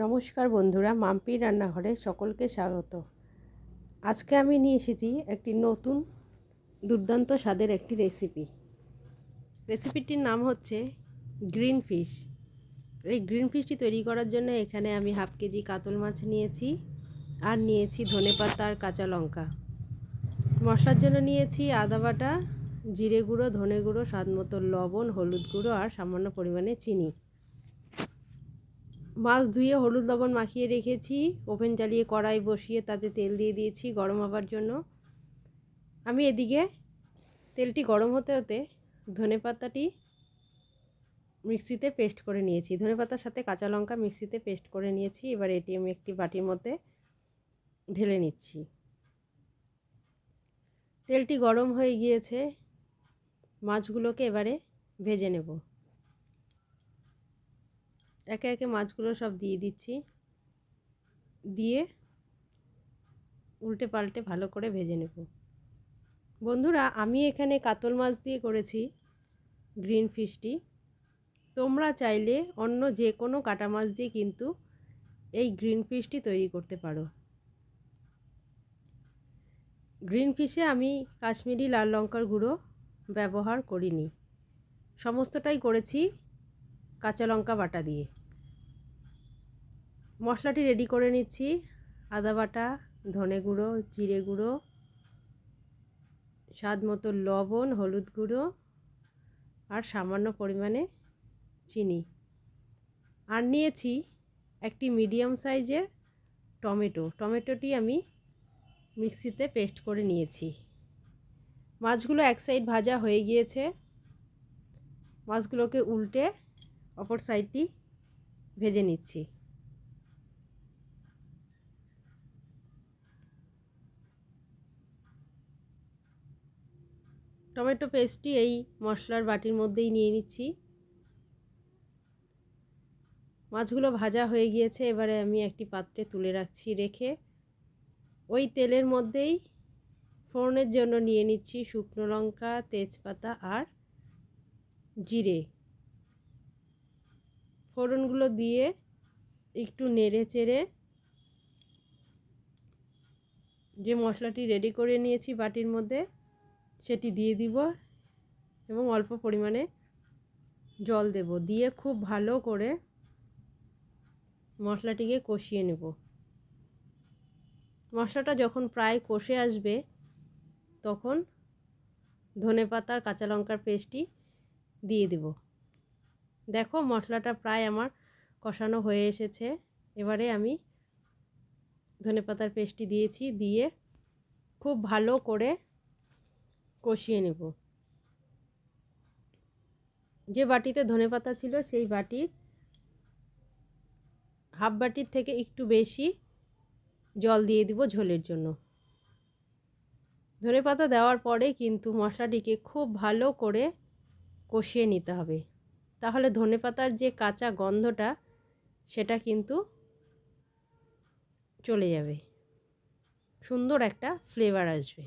নমস্কার বন্ধুরা, মাম্পির রান্নাঘরে সকলকে স্বাগত। আজকে আমি নিয়ে এসেছি একটি নতুন দুর্দান্ত স্বাদের একটি রেসিপিটির নাম হচ্ছে গ্রিন ফিশ। এই গ্রিন ফিশটি তৈরি করার জন্য এখানে আমি হাফ কেজি কাতল মাছ নিয়েছি, আর নিয়েছি ধনেপাতা আর কাঁচা লঙ্কা। মশলার জন্য নিয়েছি আদা বাটা, জিরে গুঁড়ো, ধনে গুঁড়ো, স্বাদ মতো লবণ, হলুদ গুঁড়ো আর সামান্য পরিমাণে চিনি। মাছ ধুয়ে হলুদ লবণ মাখিয়ে রেখেছি। ওভেন জ্বালিয়ে কড়াই বসিয়ে তাতে তেল দিয়ে দিয়েছি গরম হবার জন্য। আমি এদিকে তেলটি গরম হতে হতে ধনেপাতাটি মিক্সিতে পেস্ট করে নিয়েছি। ধনেপাতার সাথে কাঁচা লঙ্কা মিক্সিতে পেস্ট করে নিয়েছি। এবার এটি আমি একটি বাটির মধ্যে ঢেলে নিচ্ছি। তেলটি গরম হয়ে গিয়েছে, মাছগুলোকে এবারে ভেজে নেব। একে একে মাছগুলো সব দিয়ে দিচ্ছি, দিয়ে উল্টে পাল্টে ভালো করে ভেজে নেব। বন্ধুরা, আমি এখানে কাতল মাছ দিয়ে করেছি গ্রিন ফিশটি। তোমরা চাইলে অন্য যে কোনো কাটা মাছ দিয়ে কিন্তু এই গ্রিন ফিশটি তৈরি করতে পারো। গ্রিন ফিশে আমি কাশ্মীরি লাল লঙ্কার গুঁড়ো ব্যবহার করিনি, সমস্তটাই করেছি কাঁচা লঙ্কা বাটা দিয়ে। মশলাটি রেডি করে নিচ্ছি। আদা বাটা, ধনে গুঁড়ো, জিরে গুঁড়ো, স্বাদ মতো লবণ, হলুদ গুঁড়ো আর সামান্য পরিমাণে চিনি। আর নিয়েছি একটি মিডিয়াম সাইজের টমেটোটি আমি মিক্সিতে পেস্ট করে নিয়েছি। মাছগুলো এক সাইড ভাজা হয়ে গিয়েছে, মাছগুলোকে উল্টে অপর সাইডটি ভেজে নিচ্ছি। টমেটো পেস্টটি এই মশলার বাটির মধ্যেই নিয়ে নিচ্ছি। মাছগুলো ভাজা হয়ে গিয়েছে, এবারে আমি একটি পাত্রে তুলে রাখছি। রেখে ওই তেলের মধ্যেই ফোড়নের জন্য নিয়ে নিচ্ছি শুকনো লঙ্কা, তেজপাতা আর জিরে। ফোড়নগুলো দিয়ে একটু নেড়ে চেড়ে যে মশলাটি রেডি করে নিয়েছি বাটির মধ্যে সেটি দিয়ে দিব এবং অল্প পরিমাণে জল দেব। দিয়ে খুব ভালো করে মশলাটিকে কষিয়ে নেব। মশলাটা যখন প্রায় কষে আসবে তখন ধনেপাতা আর কাঁচা লঙ্কার পেস্টটি দিয়ে দেব। দেখো, মশলাটা প্রায় আমার কষানো হয়ে এসেছে। এবারে আমি ধনেপাতার পেস্টটি দিয়েছি, দিয়ে খুব ভালো করে কষিয়ে নেব। যে বাটিতে ধনেপাতা ছিল সেই বাটির হাফ বাটির থেকে একটু বেশি জল দিয়ে দিব ঝোলের জন্য। ধনেপাতা দেওয়ার পরে কিন্তু মশলাটিকে খুব ভালো করে কষিয়ে নিতে হবে, তাহলে ধনেপাতার যে কাঁচা গন্ধটা সেটা কিন্তু চলে যাবে, সুন্দর একটা ফ্লেভার আসবে।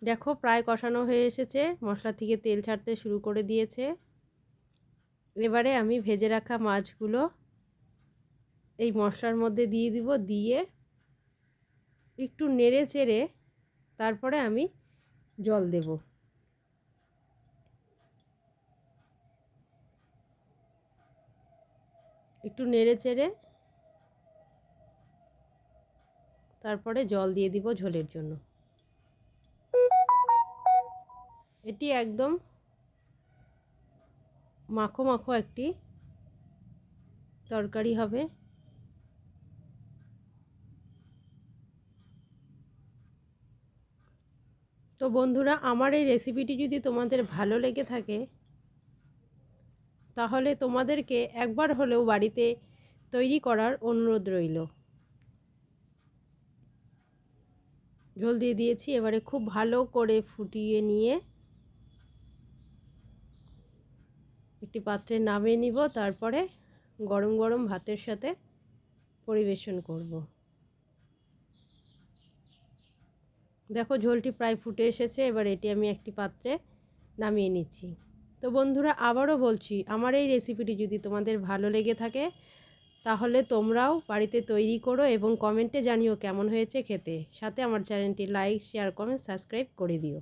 দেখো, প্রায় কষানো হয়ে এসেছে, মশলা থেকে তেল ছাড়তে শুরু করে দিয়েছে। এবারে আমি ভেজে রাখা মাছগুলো এই মশলার মধ্যে দিয়ে দিব। দিয়ে একটু নেড়ে চেড়ে তারপরে আমি জল দেব। একটু নেড়ে চেড়ে তারপরে জল দিয়ে দিব ঝোলের জন্য। এটি একদম মাখো মাখো একটি তরকারি হবে। তো বন্ধুরা, আমার এই রেসিপিটি যদি তোমাদের ভালো লেগে থাকে তাহলে তোমাদেরকে একবার হলেও বাড়িতে তৈরি করার অনুরোধ রইল। ঝোল দিয়ে দিয়েছি, এবারে খুব ভালো করে ফুটিয়ে নিয়ে একটি পাত্রে নামিয়ে নিব। তারপরে গরম গরম ভাতের সাথে পরিবেশন করব। দেখো, ঝোলটি প্রায় ফুটে এসেছে, এবার এটি আমি একটি পাত্রে নামিয়ে নিচ্ছি। তো বন্ধুরা, আবারও বলছি, আমার এই রেসিপিটি যদি তোমাদের ভালো লেগে থাকে তাহলে তোমরাও বাড়িতে তৈরি করো এবং কমেন্টে জানিও কেমন হয়েছে খেতে। সাথে আমার চ্যানেলটি লাইক, শেয়ার, কমেন্ট, সাবস্ক্রাইব করে দিও।